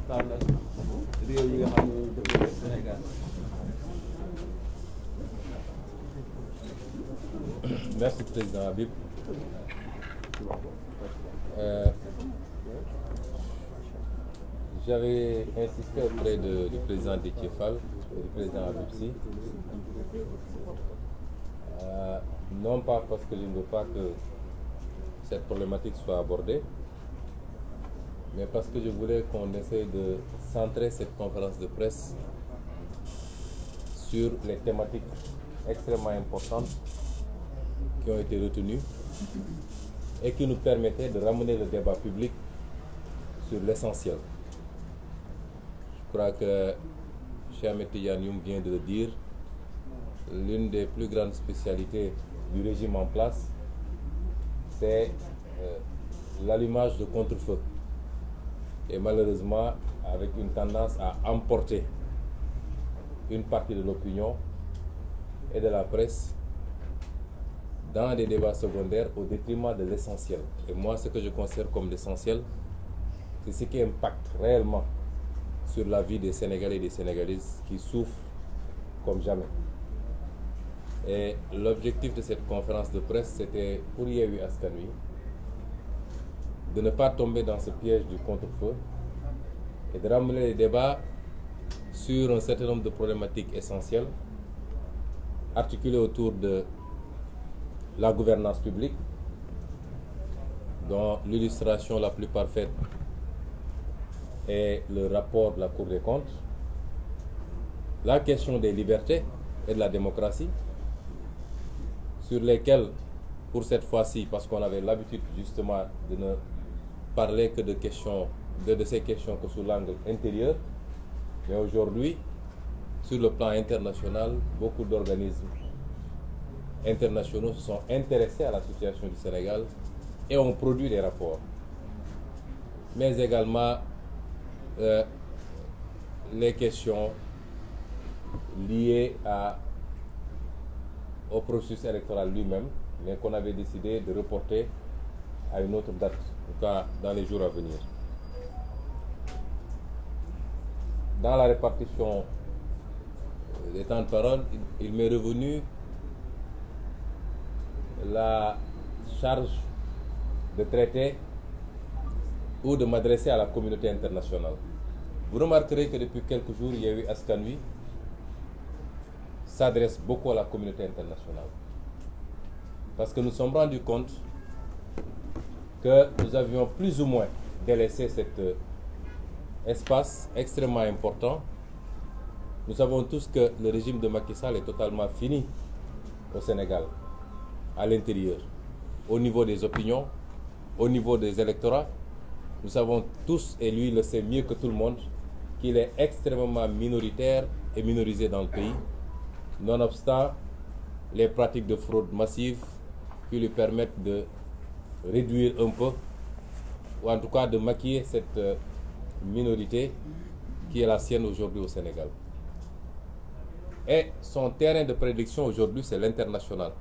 waxtaan ak réew yi nga xam ne ñu dëkk Sénégal. Merci Président Habib. J'avais insisté auprès du président Déthié Fall et du président Habib Sy, non pas parce que je ne veux pas que cette problématique soit abordée, mais parce que je voulais qu'on essaie de centrer cette conférence de presse sur les thématiques extrêmement importantes qui ont été retenues et qui nous permettaient de ramener le débat public sur l'essentiel. Je crois que Cheikh Ahmed Tidiane Youm vient de le dire, l'une des plus grandes spécialités du régime en place, c'est l'allumage de contre-feu. Et malheureusement, avec une tendance à emporter une partie de l'opinion et de la presse dans des débats secondaires au détriment de l'essentiel. Et moi, ce que je considère comme l'essentiel, c'est ce qui impacte réellement sur la vie des Sénégalais et des Sénégalaises qui souffrent comme jamais. Et l'objectif de cette conférence de presse, c'était pour Yewwi Askan Wi de ne pas tomber dans ce piège du contre-feu et de ramener les débats sur un certain nombre de problématiques essentielles articulées autour de la gouvernance publique, dont l'illustration la plus parfaite est le rapport de la Cour des comptes, la question des libertés et de la démocratie, sur lesquelles, pour cette fois-ci, parce qu'on avait l'habitude justement de ne parler que de ces questions que sous l'angle intérieur, mais aujourd'hui, sur le plan international, beaucoup d'organismes internationaux se sont intéressés à la situation du Sénégal et ont produit des rapports. Mais également les questions liées au processus électoral lui-même, mais qu'on avait décidé de reporter à une autre date, en tout cas dans les jours à venir. Dans la répartition des temps de parole, il m'est revenu la charge de traiter ou de m'adresser à la communauté internationale. Vous remarquerez que depuis quelques jours, Yewwi Askan Wi s'adresse beaucoup à la communauté internationale. Parce que nous nous sommes rendus compte que nous avions plus ou moins délaissé cet espace extrêmement important. Nous savons tous que le régime de Macky Sall est totalement fini au Sénégal, à l'intérieur, au niveau des opinions, au niveau des électorats. Nous savons tous, et lui le sait mieux que tout le monde, qu'il est extrêmement minoritaire et minorisé dans le pays, nonobstant les pratiques de fraude massive qui lui permettent de réduire un peu, ou en tout cas de maquiller cette minorité qui est la sienne aujourd'hui au Sénégal. Et son terrain de prédilection aujourd'hui, c'est l'international,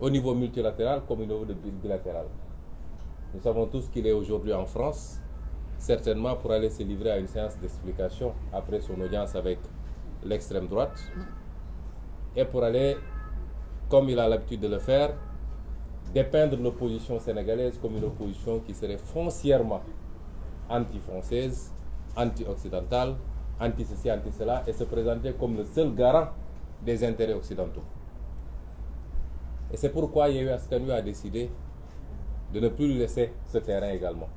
au niveau multilatéral comme au niveau bilatéral. Nous savons tous qu'il est aujourd'hui en France, certainement pour aller se livrer à une séance d'explication après son audience avec l'extrême droite, et pour aller, comme il a l'habitude de le faire, dépeindre l'opposition sénégalaise comme une opposition qui serait foncièrement anti-française, anti-occidentale, anti-ceci, anti-cela, et se présenter comme le seul garant des intérêts occidentaux. Et c'est pourquoi Yewwi Askan Wi a décidé de ne plus lui laisser ce terrain également.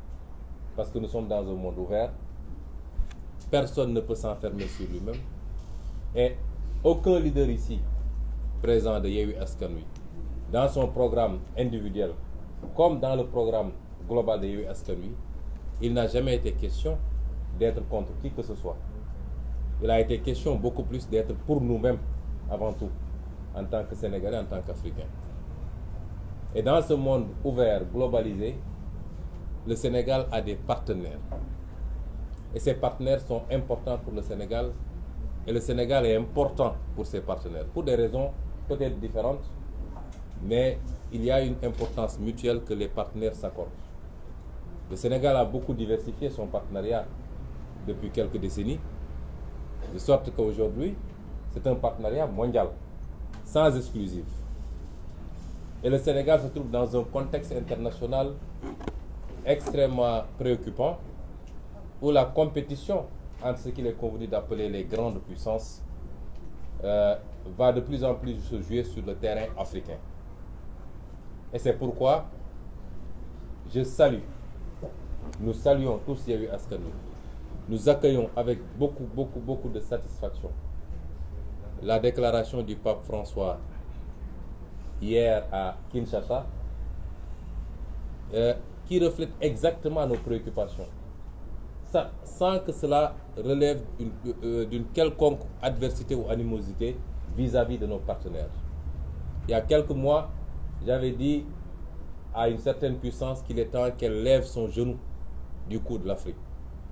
Parce que nous sommes dans un monde ouvert, personne ne peut s'enfermer sur lui-même, et aucun leader ici présent de Yewwi Askan Wi, dans son programme individuel, comme dans le programme global de Yewwi Askan Wi, il n'a jamais été question d'être contre qui que ce soit. Il a été question beaucoup plus d'être pour nous-mêmes avant tout, en tant que Sénégalais, en tant qu'Africains. Et dans ce monde ouvert, globalisé, le Sénégal a des partenaires. Et ces partenaires sont importants pour le Sénégal. Et le Sénégal est important pour ses partenaires, pour des raisons peut-être différentes, mais il y a une importance mutuelle que les partenaires s'accordent. Le Sénégal a beaucoup diversifié son partenariat depuis quelques décennies, de sorte qu'aujourd'hui, c'est un partenariat mondial, sans exclusive. Et le Sénégal se trouve dans un contexte international extrêmement préoccupant, où la compétition entre ce qu'il est convenu d'appeler les grandes puissances va de plus en plus se jouer sur le terrain africain. Et c'est pourquoi nous saluons tous Yewwi Askan Wi, nous accueillons avec beaucoup de satisfaction la déclaration du pape François hier à Kinshasa, qui reflète exactement nos préoccupations, sans que cela relève d'une quelconque adversité ou animosité vis-à-vis de nos partenaires. Il y a quelques mois, j'avais dit à une certaine puissance qu'il est temps qu'elle lève son genou du cou de l'Afrique,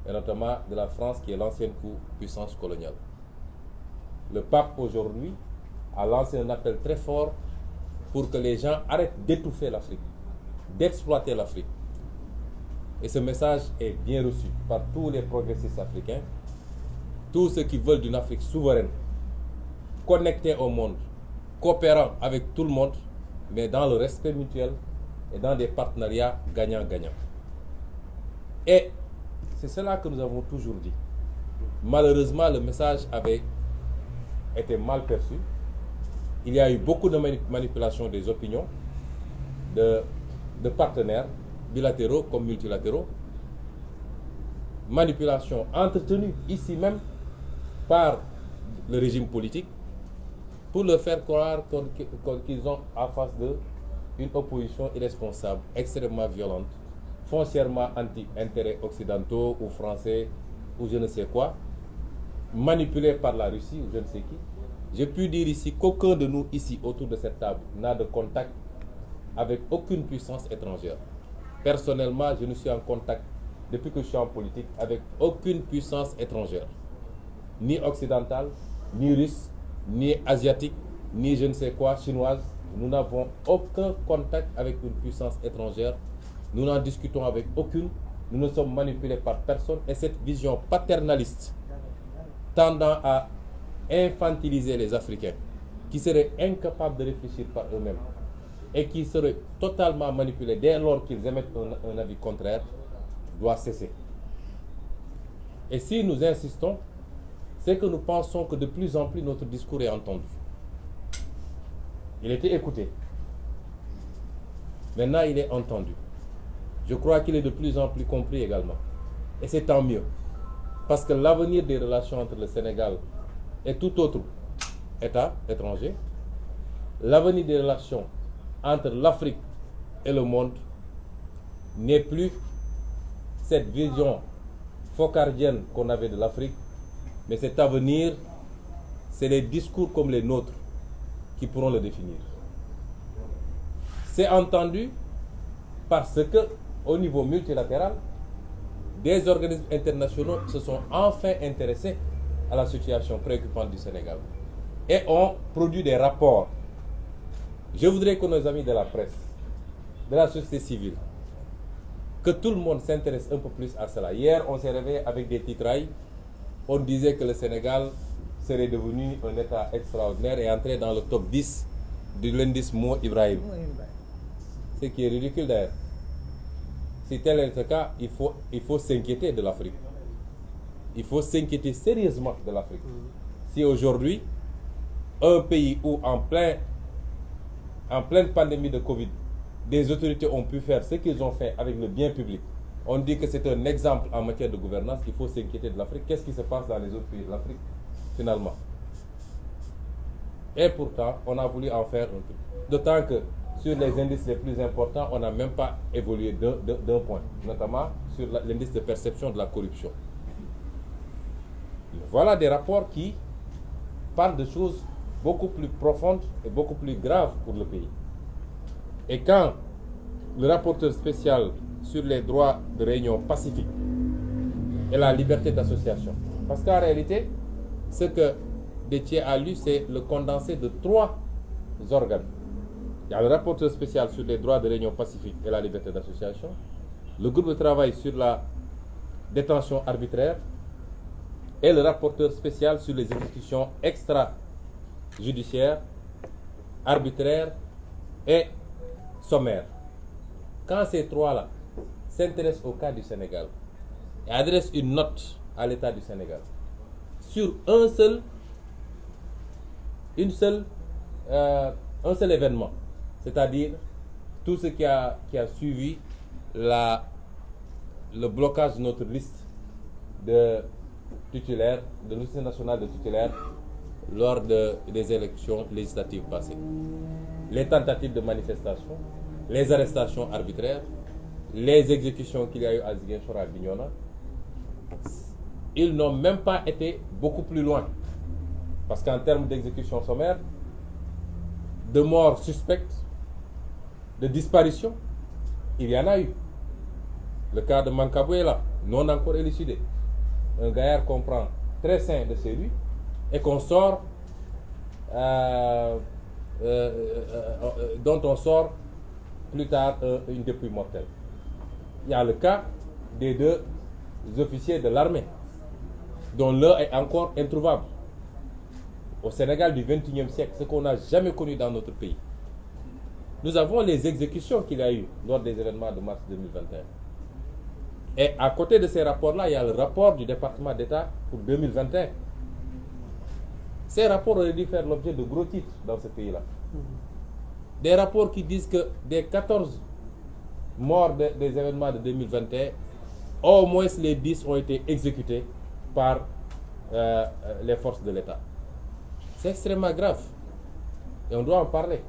et notamment de la France qui est l'ancienne puissance coloniale. Le pape aujourd'hui a lancé un appel très fort pour que les gens arrêtent d'étouffer l'Afrique, d'exploiter l'Afrique. Et ce message est bien reçu par tous les progressistes africains, tous ceux qui veulent d'une Afrique souveraine, connectée au monde, coopérant avec tout le monde, mais dans le respect mutuel et dans des partenariats gagnant-gagnant. Et c'est cela que nous avons toujours dit. Malheureusement, le message avait été mal perçu. Il y a eu beaucoup de manipulation des opinions de partenaires bilatéraux comme multilatéraux, manipulation entretenue ici même par le régime politique pour leur faire croire qu'ils ont en face d'eux une opposition irresponsable, extrêmement violente, foncièrement anti-intérêts occidentaux ou français ou je ne sais quoi, manipulée par la Russie ou je ne sais qui. Je puis dire ici qu'aucun de nous ici autour de cette table n'a de contact avec aucune puissance étrangère. Personnellement, je ne suis en contact, depuis que je suis en politique, avec aucune puissance étrangère. Ni occidentale, ni russe, ni asiatique, ni je ne sais quoi, chinoise. Nous n'avons aucun contact avec une puissance étrangère. Nous n'en discutons avec aucune. Nous ne sommes manipulés par personne. Et cette vision paternaliste, tendant à infantiliser les Africains, qui seraient incapables de réfléchir par eux-mêmes, et qui seraient totalement manipulés dès lors qu'ils émettent un avis contraire, doit cesser. Et si nous insistons, c'est que nous pensons que de plus en plus notre discours est entendu. Il était écouté. Maintenant, il est entendu. Je crois qu'il est de plus en plus compris également. Et c'est tant mieux. Parce que l'avenir des relations entre le Sénégal et tout autre État étranger, l'avenir des relations entre l'Afrique et le monde n'est plus cette vision focardienne qu'on avait de l'Afrique, mais cet avenir, c'est les discours comme les nôtres qui pourront le définir. C'est entendu parce que, au niveau multilatéral, des organismes internationaux se sont enfin intéressés à la situation préoccupante du Sénégal et ont produit des rapports. Je voudrais que nos amis de la presse, de la société civile, que tout le monde s'intéresse un peu plus à cela. Hier, on s'est réveillé avec des titrailles. On disait que le Sénégal serait devenu un État extraordinaire et entré dans le top 10 de l'indice Mo Ibrahim. Ce qui est ridicule d'ailleurs. Si tel est le cas, il faut s'inquiéter de l'Afrique. Il faut s'inquiéter sérieusement de l'Afrique. Si aujourd'hui, un pays où en pleine pandémie de Covid, des autorités ont pu faire ce qu'ils ont fait avec le bien public, on dit que c'est un exemple en matière de gouvernance, il faut s'inquiéter de l'Afrique. Qu'est-ce qui se passe dans les autres pays de l'Afrique, finalement? Et pourtant, on a voulu en faire un truc. D'autant que sur les indices les plus importants, on n'a même pas évolué d'un point, notamment sur l'indice de perception de la corruption. Voilà des rapports qui parlent de choses beaucoup plus profondes et beaucoup plus graves pour le pays. Et quand le rapporteur spécial sur les droits de réunion pacifique et la liberté d'association, parce qu'en réalité, ce que Déthié a lu, c'est le condensé de 3 organes. Il y a le rapporteur spécial sur les droits de réunion pacifique et la liberté d'association, le groupe de travail sur la détention arbitraire et le rapporteur spécial sur les exécutions extrajudiciaires, arbitraires et sommaires. Quand ces trois-là s'intéressent au cas du Sénégal et adressent une note à l'État du Sénégal sur un seul événement, c'est-à-dire tout ce qui a suivi le blocage de notre liste de titulaires, de liste nationale de titulaires lors des élections législatives passées. Les tentatives de manifestation, les arrestations arbitraires, les exécutions qu'il y a eu à Ziguinchor, à Bignona, ils n'ont même pas été beaucoup plus loin. Parce qu'en termes d'exécution sommaire, de morts suspectes, de disparitions, il y en a eu. Le cas de Mankabou est là, non encore élucidé. Un gaillard qu'on prend très sain de chez lui et qu'on sort, dont on sort plus tard une dépouille mortelle. Il y a le cas des deux officiers de l'armée, dont l'un est encore introuvable. Au Sénégal du XXIe siècle, ce qu'on n'a jamais connu dans notre pays. Nous avons les exécutions qu'il y a eu lors des événements de mars 2021. Et à côté de ces rapports-là, il y a le rapport du département d'État pour 2021. Ces rapports auraient dû faire l'objet de gros titres dans ce pays-là. Des rapports qui disent que des 14 morts des événements de 2021, au moins les 10 ont été exécutés par les forces de l'État. C'est extrêmement grave. Et on doit en parler.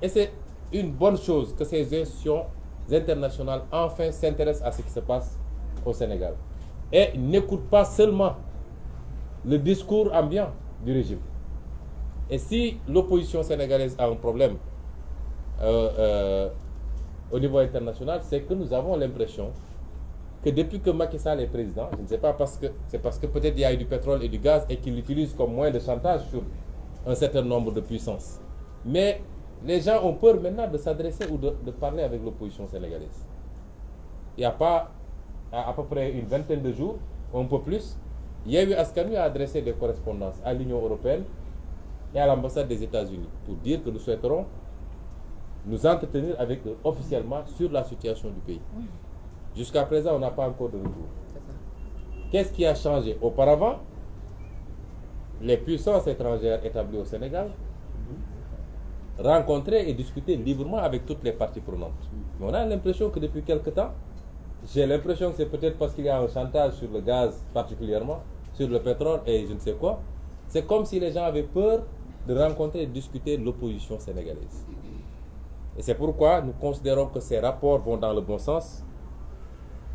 Et c'est une bonne chose que ces institutions internationales enfin s'intéressent à ce qui se passe au Sénégal. Et n'écoutent pas seulement le discours ambiant du régime. Et si l'opposition sénégalaise a un problème au niveau international, c'est que nous avons l'impression que depuis que Macky Sall est président, je ne sais pas c'est parce que peut-être il y a eu du pétrole et du gaz et qu'il l'utilise comme moyen de chantage sur un certain nombre de puissances. Mais les gens ont peur maintenant de s'adresser ou de parler avec l'opposition sénégalaise. Il n'y a pas à peu près une vingtaine de jours, un peu plus, Yewwi Askan Wi a adressé des correspondances à l'Union européenne et à l'ambassade des États-Unis pour dire que nous souhaiterons nous entretenir avec eux officiellement sur la situation du pays. Jusqu'à présent, on n'a pas encore de retour. Qu'est-ce qui a changé? Auparavant, les puissances étrangères établies au Sénégal rencontraient et discutaient librement avec toutes les parties prenantes. Mais on a l'impression que depuis quelque temps, j'ai l'impression que c'est peut-être parce qu'il y a un chantage sur le gaz particulièrement, sur le pétrole et je ne sais quoi. C'est comme si les gens avaient peur de rencontrer et de discuter l'opposition sénégalaise. Et c'est pourquoi nous considérons que ces rapports vont dans le bon sens,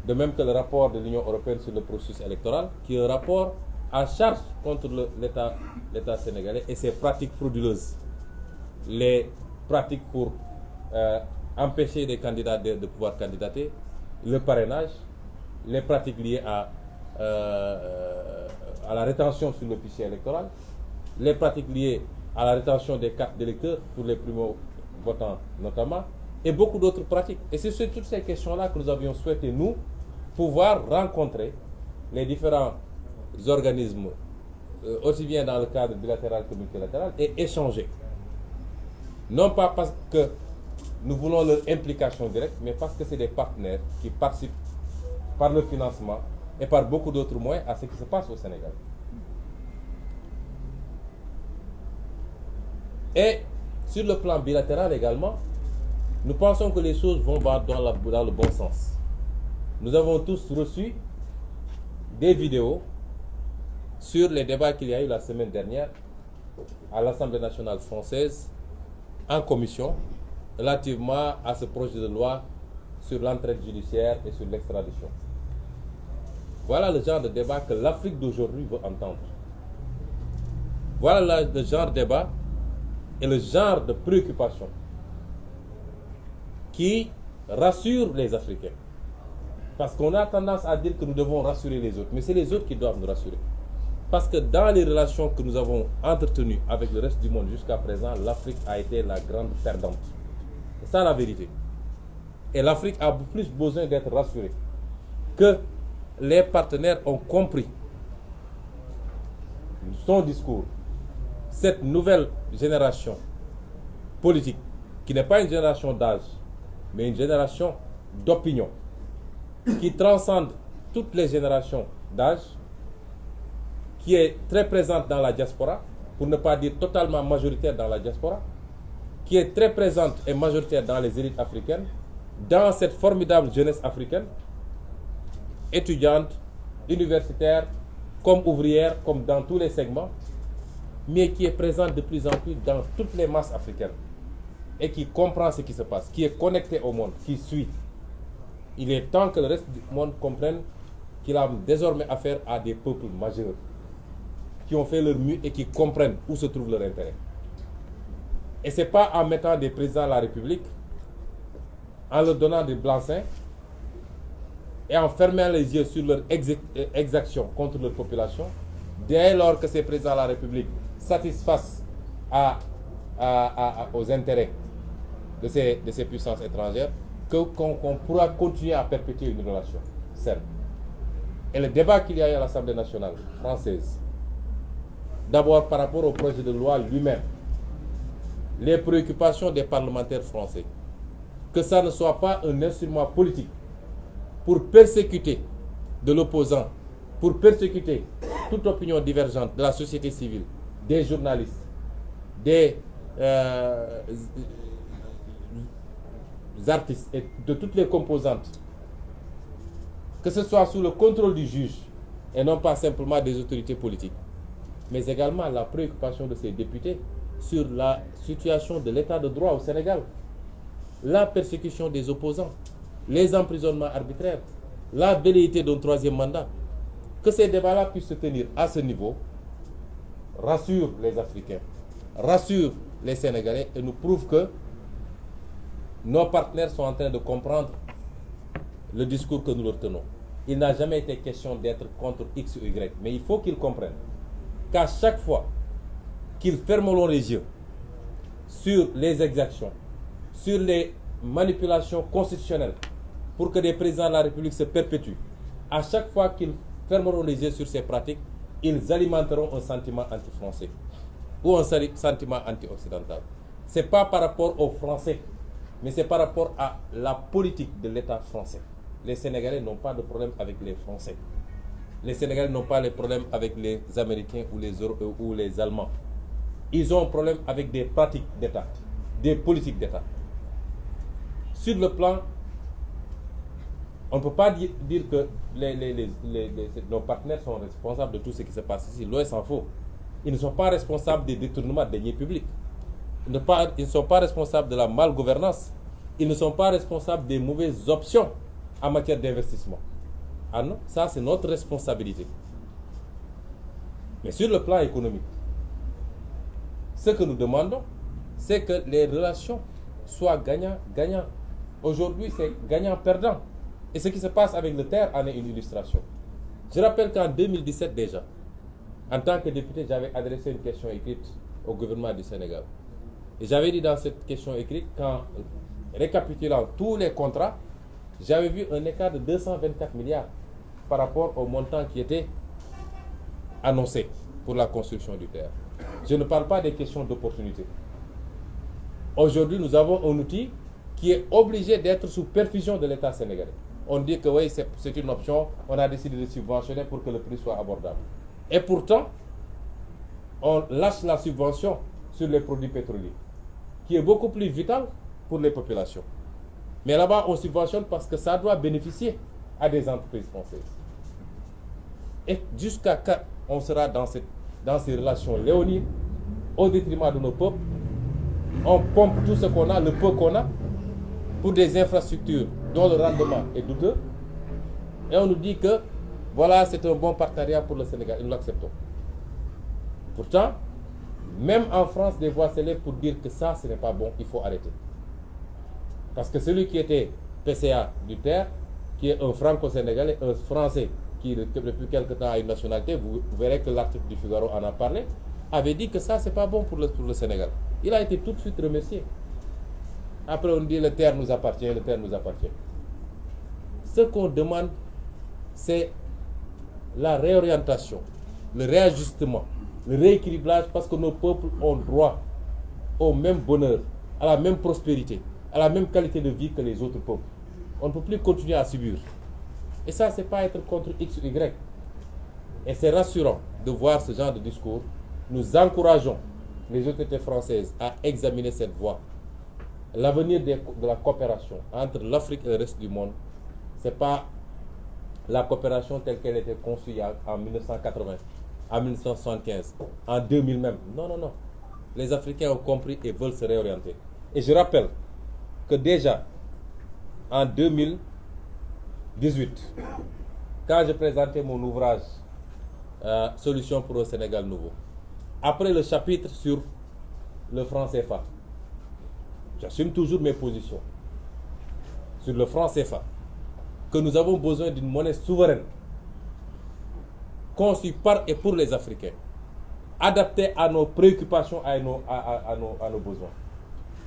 de même que le rapport de l'Union européenne sur le processus électoral, qui est un rapport à charge contre l'État sénégalais et ses pratiques frauduleuses. Les pratiques pour empêcher des candidats de pouvoir candidater, le parrainage, les pratiques liées à la rétention sur le fichier électoral, les pratiques liées à la rétention des cartes d'électeurs pour les primo-votants notamment, et beaucoup d'autres pratiques. Et c'est sur toutes ces questions-là que nous avions souhaité, nous, pouvoir rencontrer les différents organismes, aussi bien dans le cadre bilatéral que multilatéral, et échanger. Non pas parce que nous voulons leur implication directe, mais parce que c'est des partenaires qui participent par le financement et par beaucoup d'autres moyens à ce qui se passe au Sénégal. Et sur le plan bilatéral également, nous pensons que les choses vont dans le bon sens. Nous avons tous reçu des vidéos sur les débats qu'il y a eu la semaine dernière à l'Assemblée nationale française en commission relativement à ce projet de loi sur l'entraide judiciaire et sur l'extradition. Voilà le genre de débat que l'Afrique d'aujourd'hui veut entendre. Voilà le genre de débat et le genre de préoccupation qui rassure les Africains. Parce qu'on a tendance à dire que nous devons rassurer les autres, mais c'est les autres qui doivent nous rassurer. Parce que dans les relations que nous avons entretenues avec le reste du monde jusqu'à présent, l'Afrique a été la grande perdante. C'est ça la vérité. Et l'Afrique a plus besoin d'être rassurée que les partenaires ont compris son discours, cette nouvelle génération politique, qui n'est pas une génération d'âge, mais une génération d'opinion, qui transcende toutes les générations d'âge, qui est très présente dans la diaspora, pour ne pas dire totalement majoritaire dans la diaspora, qui est très présente et majoritaire dans les élites africaines, dans cette formidable jeunesse africaine, étudiante, universitaire, comme ouvrière, comme dans tous les segments, mais qui est présente de plus en plus dans toutes les masses africaines et qui comprend ce qui se passe, qui est connecté au monde, qui suit. Il est temps que le reste du monde comprenne qu'il a désormais affaire à des peuples majeurs qui ont fait leur mieux et qui comprennent où se trouve leur intérêt. Et ce n'est pas en mettant des présidents de la République, en leur donnant des blancs-seings et en fermant les yeux sur leur exaction contre leur population, dès lors que ces présidents de la République satisfassent aux intérêts de ces puissances étrangères, qu'on pourra continuer à perpétuer une relation saine. Et le débat qu'il y a eu à l'Assemblée nationale française, d'abord par rapport au projet de loi lui-même, les préoccupations des parlementaires français, que ça ne soit pas un instrument politique pour persécuter de l'opposant, pour persécuter toute opinion divergente de la société civile, des journalistes, des artistes et de toutes les composantes, que ce soit sous le contrôle du juge et non pas simplement des autorités politiques, mais également la préoccupation de ces députés sur la situation de l'état de droit au Sénégal, la persécution des opposants, les emprisonnements arbitraires, la velléité d'un troisième mandat. Que ces débats-là puissent se tenir à ce niveau rassure les Africains, rassure les Sénégalais et nous prouve que nos partenaires sont en train de comprendre le discours que nous leur tenons. Il n'a jamais été question d'être contre X ou Y, mais il faut qu'ils comprennent qu'à chaque fois qu'ils fermeront les yeux sur les exactions, sur les manipulations constitutionnelles pour que des présidents de la République se perpétuent, à chaque fois qu'ils fermeront les yeux sur ces pratiques, ils alimenteront un sentiment anti-français ou un sentiment anti-occidental. Ce n'est pas par rapport aux Français, mais c'est par rapport à la politique de l'État français. Les Sénégalais n'ont pas de problème avec les Français. Les Sénégalais n'ont pas de problème avec les Américains ou les Allemands. Ils ont un problème avec des pratiques d'État, des politiques d'État. Sur le plan, on ne peut pas dire que nos partenaires sont responsables de tout ce qui se passe ici. Loin s'en faut. Ils ne sont pas responsables des détournements de deniers publics. Ils ne sont pas responsables de la malgouvernance. Ils ne sont pas responsables des mauvaises options en matière d'investissement. Ah non, ça c'est notre responsabilité. Mais sur le plan économique, ce que nous demandons, c'est que les relations soient gagnant-gagnant. Aujourd'hui, c'est gagnant-perdant. Et ce qui se passe avec le terre en est une illustration. Je rappelle qu'en 2017 déjà, en tant que député, j'avais adressé une question écrite au gouvernement du Sénégal. Et j'avais dit dans cette question écrite qu'en récapitulant tous les contrats, j'avais vu un écart de 224 milliards par rapport au montant qui était annoncé pour la construction du terre. Je ne parle pas des questions d'opportunité. Aujourd'hui, nous avons un outil qui est obligé d'être sous perfusion de l'État sénégalais. On dit que oui, c'est une option, on a décidé de subventionner pour que le prix soit abordable. Et pourtant, on lâche la subvention sur les produits pétroliers, qui est beaucoup plus vital pour les populations. Mais là-bas, on subventionne parce que ça doit bénéficier à des entreprises françaises. Et jusqu'à quand on sera dans ces relations léonines, au détriment de nos peuples, on pompe tout ce qu'on a, le peu qu'on a, pour des infrastructures dont le rendement est douteux, et on nous dit que voilà, c'est un bon partenariat pour le Sénégal, et nous l'acceptons. Pourtant, même en France, des voix s'élèvent pour dire que ça, ce n'est pas bon, il faut arrêter. Parce que celui qui était PCA du terre, qui est un franco-sénégalais, un français, qui depuis quelque temps a une nationalité, vous verrez que l'article du Figaro en a parlé, avait dit que ça, c'est pas bon pour le Sénégal. Il a été tout de suite remercié. Après, on dit le terre nous appartient, le terre nous appartient. Ce qu'on demande, c'est la réorientation, le réajustement le rééquilibrage, parce que nos peuples ont droit au même bonheur, à la même prospérité, à la même qualité de vie que les autres peuples. On ne peut plus continuer à subir. Et ça, ce n'est pas être contre X ou Y. Et c'est rassurant de voir ce genre de discours. Nous encourageons les autorités françaises à examiner cette voie. L'avenir de la coopération entre l'Afrique et le reste du monde, ce n'est pas la coopération telle qu'elle était conçue en 1980, en 1975, en 2000 même. Non, non, non. Les Africains ont compris et veulent se réorienter. Et je rappelle que déjà, en 2018, quand je présentais mon ouvrage Solutions pour un Sénégal nouveau, après le chapitre sur le franc CFA, j'assume toujours mes positions sur le franc CFA, que nous avons besoin d'une monnaie souveraine, conçue par et pour les Africains, adaptée à nos préoccupations, à nos besoins,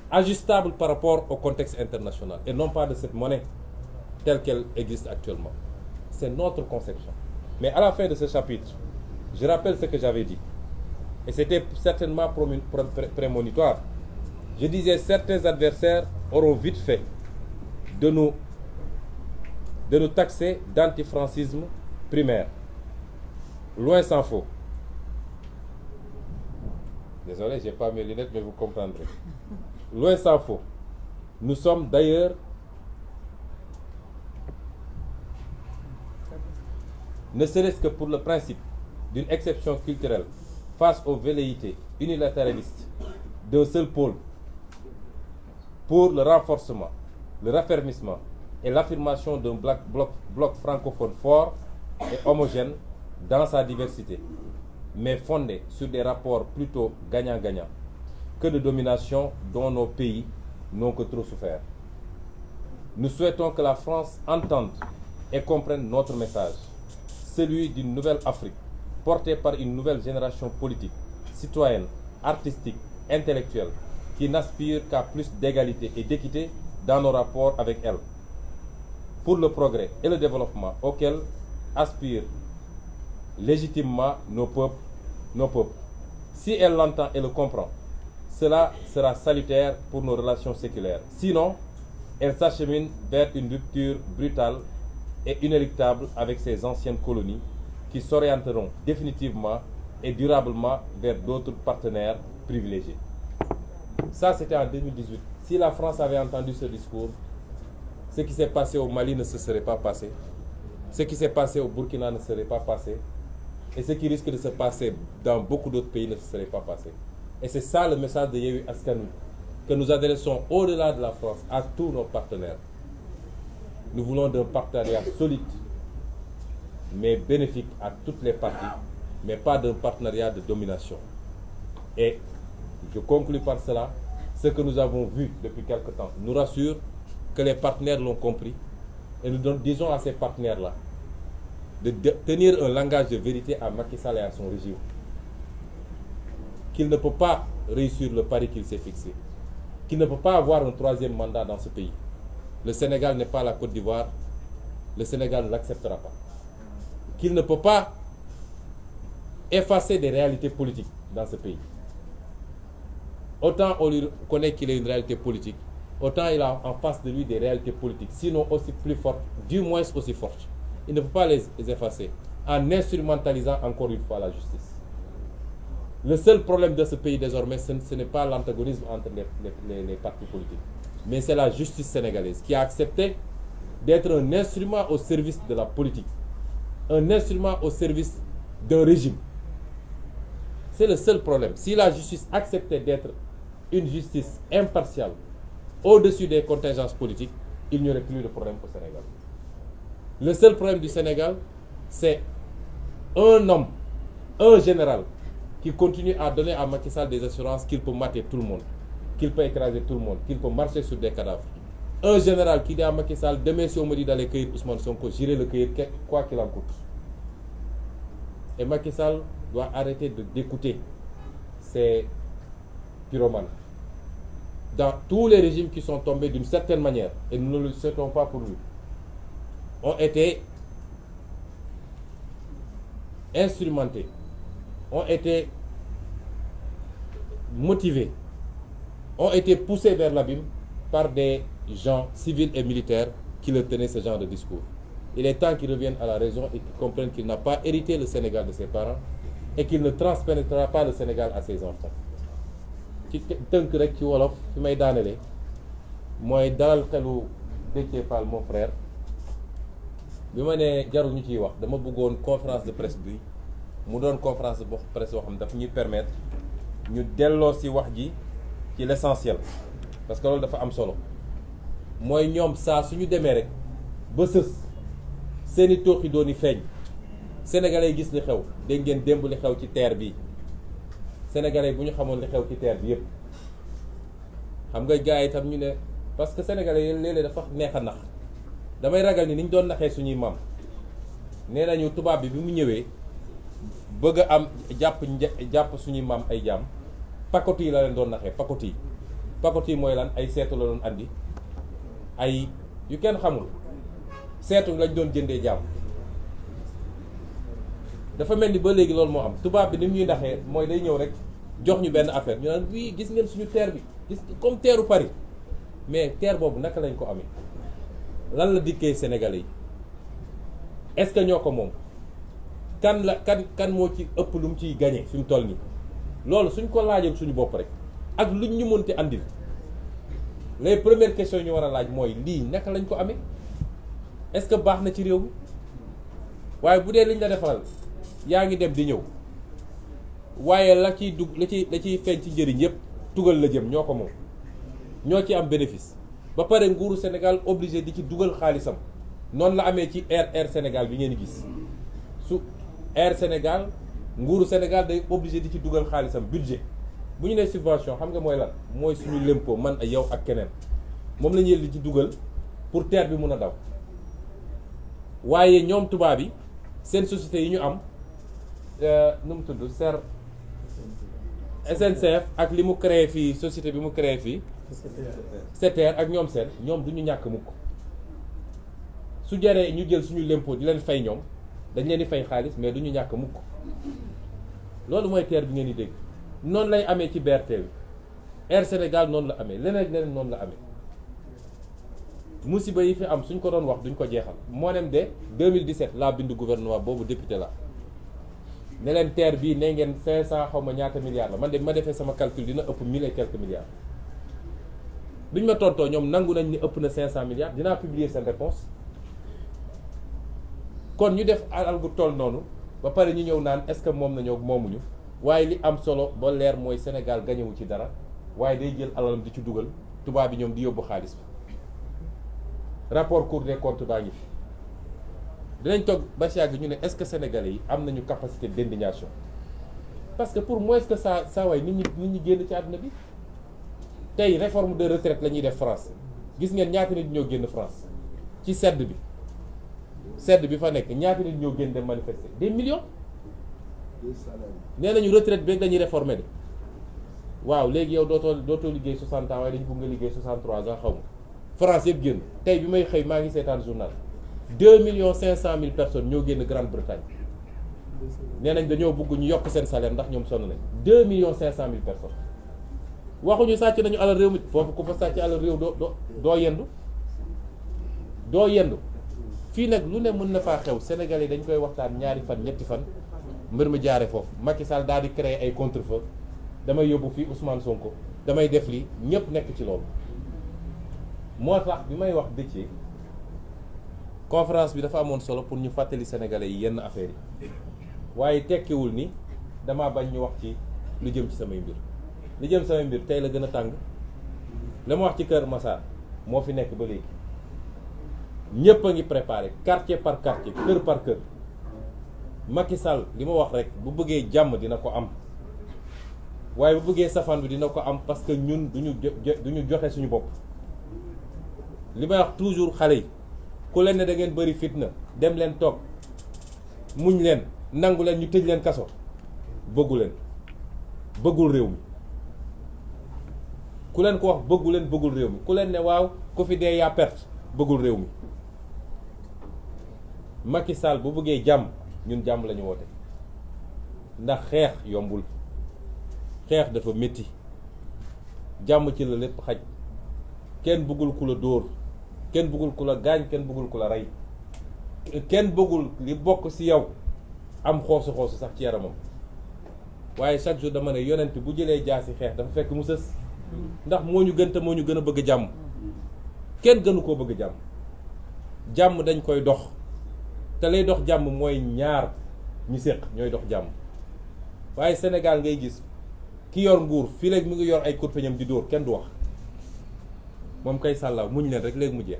ajustable par rapport au contexte international, et non pas de cette monnaie telle qu'elle existe actuellement. C'est notre conception. Mais à la fin de ce chapitre, je rappelle ce que j'avais dit. Et c'était certainement prémonitoire. Je disais, certains adversaires auront vite fait de nous taxer d'antifrancisme primaire. Loin s'en faut. Désolé, je n'ai pas mes lunettes, mais vous comprendrez. Loin s'en faut. Nous sommes d'ailleurs ne serait-ce que pour le principe d'une exception culturelle face aux velléités unilatéralistes d'un seul pôle, pour le renforcement, le raffermissement et l'affirmation d'un bloc francophone fort et homogène dans sa diversité, mais fondé sur des rapports plutôt gagnant-gagnant que de domination dont nos pays n'ont que trop souffert. Nous souhaitons que la France entende et comprenne notre message, celui d'une nouvelle Afrique, portée par une nouvelle génération politique, citoyenne, artistique, intellectuelle, qui n'aspire qu'à plus d'égalité et d'équité dans nos rapports avec elle, pour le progrès et le développement auquel aspirent légitimement nos peuples. Si elle l'entend et le comprend, cela sera salutaire pour nos relations séculaires. Sinon, elle s'achemine vers une rupture brutale et inéluctable avec ses anciennes colonies qui s'orienteront définitivement et durablement vers d'autres partenaires privilégiés. Ça, c'était en 2018. Si la France avait entendu ce discours, ce qui s'est passé au Mali ne se serait pas passé. Ce qui s'est passé au Burkina ne serait pas passé. Et ce qui risque de se passer dans beaucoup d'autres pays ne se serait pas passé. Et c'est ça le message de Yewwi Askan Wi, que nous adressons au-delà de la France à tous nos partenaires. Nous voulons d'un partenariat solide, mais bénéfique à toutes les parties, mais pas d'un partenariat de domination. Et je conclus par cela, ce que nous avons vu depuis quelque temps nous rassure que les partenaires l'ont compris, et nous disons à ces partenaires-là de tenir un langage de vérité à Macky Sall et à son régime, qu'il ne peut pas réussir le pari qu'il s'est fixé, qu'il ne peut pas avoir un troisième mandat dans ce pays. Le Sénégal n'est pas la Côte d'Ivoire, le Sénégal ne l'acceptera pas. Qu'il ne peut pas effacer des réalités politiques dans ce pays. Autant on lui connaît qu'il est une réalité politique, autant il a en face de lui des réalités politiques, sinon aussi plus fortes, du moins aussi fortes. Il ne peut pas les effacer en instrumentalisant encore une fois la justice. Le seul problème de ce pays désormais, ce n'est pas l'antagonisme entre les partis politiques, mais c'est la justice sénégalaise qui a accepté d'être un instrument au service de la politique, un instrument au service d'un régime. C'est le seul problème. Si la justice acceptait d'être une justice impartiale, au-dessus des contingences politiques, il n'y aurait plus de problème au Sénégal. Le seul problème du Sénégal, c'est un homme, un général, qui continue à donner à Macky Sall des assurances qu'il peut mater tout le monde, qu'il peut écraser tout le monde, qu'il peut marcher sur des cadavres. Un général qui dit à Macky Sall, demain si on me dit d'aller cueillir Ousmane Sonko, j'irai le cueillir quoi qu'il en coûte. Et Macky Sall doit arrêter d'écouter ces pyromanes. Dans tous les régimes qui sont tombés d'une certaine manière, et nous ne le souhaitons pas pour lui, ont été instrumentés, ont été motivés ont été poussés vers l'abîme par des gens civils et militaires qui leur tenaient ce genre de discours. Il est temps qu'ils reviennent à la raison et qu'ils comprennent qu'il n'a pas hérité le Sénégal de ses parents et qu'il ne transpénétrera pas le Sénégal à ses enfants. ci tënk rek ci wolof fi may daanele mooy dalal xelu Déthié Fall mon frère bi ma ne jarul ñu ciy wax dama bëggoon conférence de presse bi mu doon conférence de presse boo xam ne dafa ñuy permettre ñu delloo si wax ji ci l'essentiel parce que loolu dafa am solo mooy ñoom saa suñu demee rek ba sës seeni tooxi dooni feeñ sénégalais gis li xew dégg ngeen démb li xew ci terre bi sénégalais bu ñu xamoon li xew ci terre bi yëpp xam nga gars yi itam ñu ne parce que sénégalais yi léeg-léeg dafa neex a nax damay ragal ni niñ doon naxee suñuy maam nee nañu tubaab bi mu ñëwee bëgg a am jàpp suñuy maam ay jaam pakoti yi la leen doon naxee pakoti yi mooy lan ay seetu la doon andi ay yu kenn xamul seetu lañ doon jëndee jaam dafa mel ni ba léegi loolu moo am tubaab bi ni mu ñuy naxee mooy day ñëw rek jox ñu benn affaire ñu naan wii gis ngeen suñu terre bi gis comme terru Paris mais terre boobu naka lañ ko amee lan la dikkee Sénégalais yi est-ce que ñoo ko moom kan moo ci ëpp lu mu ciy gagné fi mu toll nii loolu suñ ko laajal suñu bopp rek ak luñ ñu mënti andil les premières questions ñu war a laaj mooy lii naka lañ ko amee est-ce que baax na ci réew mi waaye bu dee liñ la defaral yaa ngi dem di ñëw waaye la ciy dugg la ciy feeñ ci njëriñ yëpp tugal la jëm ñoo ko moom ñoo ci am bénéfice ba pare nguuru Sénégal obligé di ci dugal xaalisam noonu la amee ci Air Sénégal bi ngeen gis su Air Sénégal nguuru Sénégal day obligé di ci dugal xaalisam budget bu ñu nee subvention xam nga mooy lan mooy suñu lempo man ak yow ak keneen moom la ñuy di ci dugal pour terre bi mun a daw waaye ñoom tubaab yi seen société yi ñu am nu mu tudd SNCF ak li mu créé fii société bi mu créé fii SETER ak ñoom ñoom du ñu ñàkk mukk su jaree ñu jël suñu lempo di leen fay ñoom dañ leen di fay xaalis mais du ñu ñàkk mukk loolu mooy terre bi ngeen di dégg noonu lay amee ci BRT bi Air Sénégal noonu la amee leneen noonu la amee musiba yi fi am suñ ko doon wax duñ ko jeexal moo nem de 2017 laa bind gouvernement boobu député la ne leen terre bii ne ngeen 500 xaw ma ñaata milliards la man de ma defee sama calcul dina ëpp 1000 et quelques milliards biñ ma tontoo ñoom nangu nañ ni ëpp na 500 milliards dinaa publier seen réponse kon ñu def alal gu toll noonu ba pare ñu ñëw naan est-ce que moom nañoo moomuñu waaye li am solo ba leer mooy Sénégal gañewu ci dara waaye day jël alalam di ci dugal tubaab bi ñoom di yóbbu xaalis bi rapport Cour des comptes baa ngi fi dinañ toog ba si yàgg ñu ne est-ce que sénégalais yi am nañu capacité d'indignation parce que pour moins que ça waay nit ñi génn ci àdduna bi tey réforme de retraite la ñuy def France gis ngeen ñaata nit ñoo génn France ci sedd bi fa nekk ñaata nit ñoo génn dem manifester des millions nee nañu retraite bi dañuy réformer de waaw léegi yow dootoo liggéey 60 ans waaye dañu bëgg nga liggéey 63 ans xaw ma France yëpp génn tey bi may xëy maa ngi seetaan journal 2,5 millions personnes ñoo génn Grande-Bretagne nee nañ dañoo bëgg ñu yokk seen salaire ndax ñoom sonn nañ 2,5 millions personnes waxuñu sàcc nañu alal réew mi foofu ku fa sàcc alal réew doo yendu fii nag lu ne mën na faa xew Sénégal yi dañ koy waxtaan ñaari fan ñetti fan mbir mi jaare foofu Macky Sall daal di créer ay contre-feu damay yóbbu fii Ousmane Sonko damay def lii ñëpp nekk ci loolu moo tax bi may wax Déthié conférence bi dafa amoon solo pour ñu fàttali sénégalais yi yenn affaires yi waaye tekkiwul ni dama bañ ñu wax ci lu jëm ci samay mbir li jëm samay mbir tey la gën a tàng la ma wax ci Kër Massar moo fi nekk ba léegi ñëpp a ngi préparé quartier par quartier kër par kër Macky Sall li ma wax rek bu bëggee jàmm dina ko am waaye bu bëggee safaan bi dina ko am parce que ñun duñu joxe suñu bopp li may wax toujours xale yi ku leen ne da ngeen bëri fitna dem leen toog muñ leen nangu leen ñu tëj leen kaso bëggul réew mi ku leen ko wax bëggul réew mi ku leen ne waaw ku fi dee yaa perte bëggul réew mi Macky Sall bu bëggee jàmm ñun jàmm la ñu woote ndax xeex yombul xeex dafa métti jàmm ci la lépp xaj. kenn bëggul ku la dóor, kenn bëggul ku la gaañ, kenn bëggul ku la rey, kenn bëggul li bokk ci yow am xoosu sax ci yaramam. waaye chaque jour dama ne yonent bu jëlee jaasi xeex dafa fekk mu sës, ndax moo ñu gën te moo ñu gën a bëgg jàmm. kenn gënu koo bëgg jàmm. jàmm dañ koy dox, te lay dox jàmm mooy ñaar ñu séq ñooy dox jàmm. waaye Sénégal ngay gis ki yor nguur fii léegi mu ngi yor ay kurpeñam di dóor, kenn du wax. moom kay sàllaaw muñ leen rek léegi mu jeex.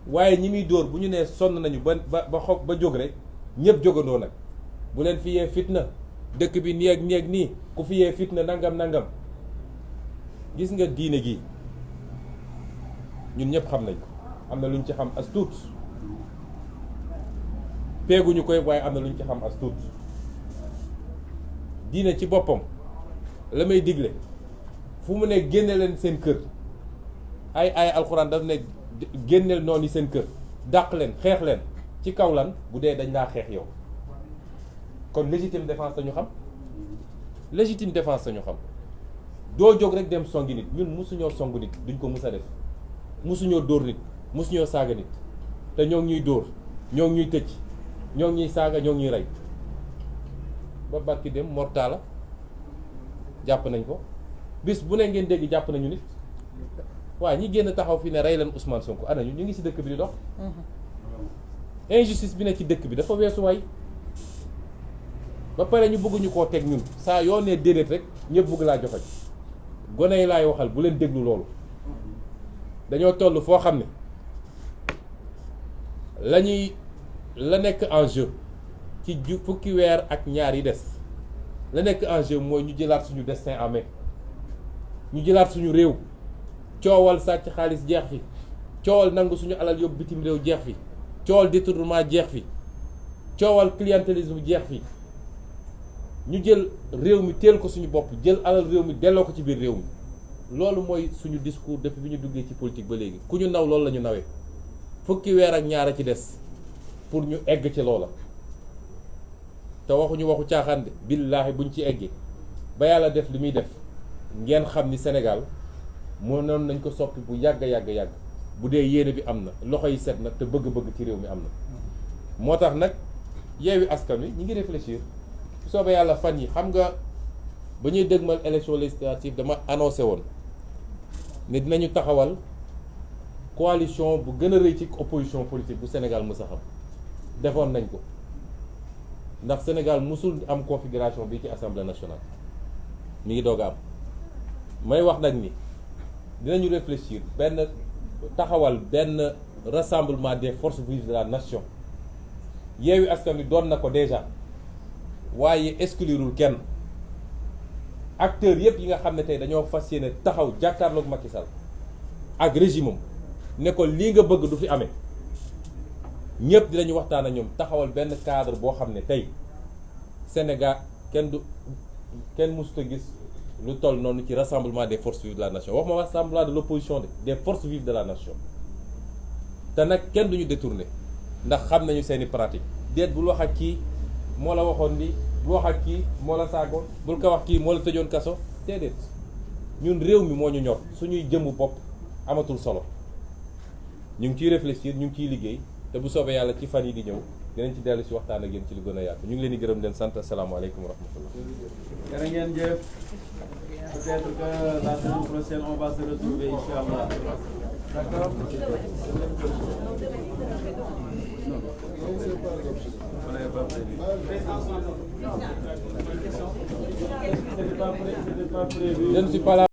waaye ñi muy dóor bu ñu nee sonn nañu ba jóg rek ñëpp jógandoo nag. bu leen fi yee fitna, dëkk bi nii ak nii ku fi yee fitna nangam. gis nga diine gi ñun ñëpp xam nañ ko, am na lu ñu ci xam as tuut, peeguñu koy waaye am na lu ñu ci xam as tuut. diine ci boppam la may digle fu mu ne génne leen seen kër, ay alxuraan daf ne génneel noonu seen kër, dàq leen, xeex leen ci kaw lan bu dee dañ laa xeex yow. kon légitime défense dañu xam, légitime défense dañu xam. doo jóg rek dem songi nit. ñun musuñoo song nit, duñ ko mus a def. musuñoo dóor nit, musuñoo saaga nit, te ñoo ngi ñuy dóor, ñoo ngi ñuy tëj, ñoo ngi ñuy saaga, ñoo ngi ñuy rey. ba barki dem mortala jàpp nañ ko, bis bu ne ngeen dégg jàpp nañu nit. waaye ñi génn taxaw fi ne rey leen Ousmane Sonko ana ñu ngi ci dëkk bi di dox. injustice bi ne ci dëkk bi dafa weesu waay. ba pare ñu bëgguñu koo teg ñun saa yoo nee déedéet rek ñëpp bëgg laa joxoñ. gone yi laay waxal bu leen déglu loolu. dañoo toll foo xam ne la nekk en jeu ci fukki weer ak ñaar yi des, la nekk en jeu mooy ñu jëlaat suñu destin en main, ñu jëlaat suñu réew. coowal sàcc xaalis jeex fi, coowal nangu suñu alal yóbbu bitim réew jeex fi, coowal détournement jeex fi, coowal clientélisme jeex fi. ñu jël réew mi teel ko suñu bopp, jël alal réew mi delloo ko ci biir réew mi. loolu mooy suñu discours depuis bi ñu duggee ci politique ba léegi. ku ñu naw loolu la ñu nawee. fukki weer ak ñaar a ci des pour ñu egg ci loola. te waxuñu waxu caaxaan de, billaahi buñ ci eggee ba yàlla def li muy def, ngeen xam ni Sénégal mënoon nañ ko soppi bu yàgg bu dee yéene bi am na, loxo yi set na, te bëgg-bëgg ci réew mi am na. moo tax nag Yewwi Askan Wi ñi ngi réfléchir. soobee yàlla fan yi xam nga ba ñuy dëgmal élection législative dama annoncé woon ne dinañu taxawal coalition bu gën a rëy ci opposition politique bu Sénégal mës a xam. defoon nañ ko ndax Sénégal musul am configuration bi ci assemblée nationale, mi ngi doog a am. may wax nag ni dinañu réfléchir taxawal benn rassemblement des forces vives de la nation. Yewwi Askan Wi doon na ko déjà, waaye exclurul kenn. acteurs yëpp yi nga xam ne tey dañoo fas yéene taxaw jàkkaarloog Macky Sall ak régime am ne ko lii nga bëgg du fi amee, ñëpp dinañu waxtaan ak ñoom taxawal benn cadre boo xam ne tey Sénégal kenn mësut a gis lu toll noonu ci rassemblement des forces vives de la nation. wax ma rassemblement de l'opposition des forces vives de la nation. te nag kenn duñu détourné ndax xam nañu seeni pratique. déet bul wax ak kii moo la waxoon lii, bul wax ak kii moo la saagoon, bul ko wax kii moo la tëjoon kaso. déedéet, ñun réew mi moo ñu ñor, suñuy jëmm bopp amatul solo. ñu ngi ciy réfléchir, ñu ngi ciy liggéey, te bu soobee yàlla ci fan yi di ñëw dinañ ci dellu si waxtaan ak yéen ci lu gën a yaatu. ñu ngi leen di gërëm leen sant. asalaamaaleykum wa rahmatullah. jërë ngeen jëf. Peut-être que la semaine prochaine on va se retrouver inchallah. D'accord. Je ne suis pas là.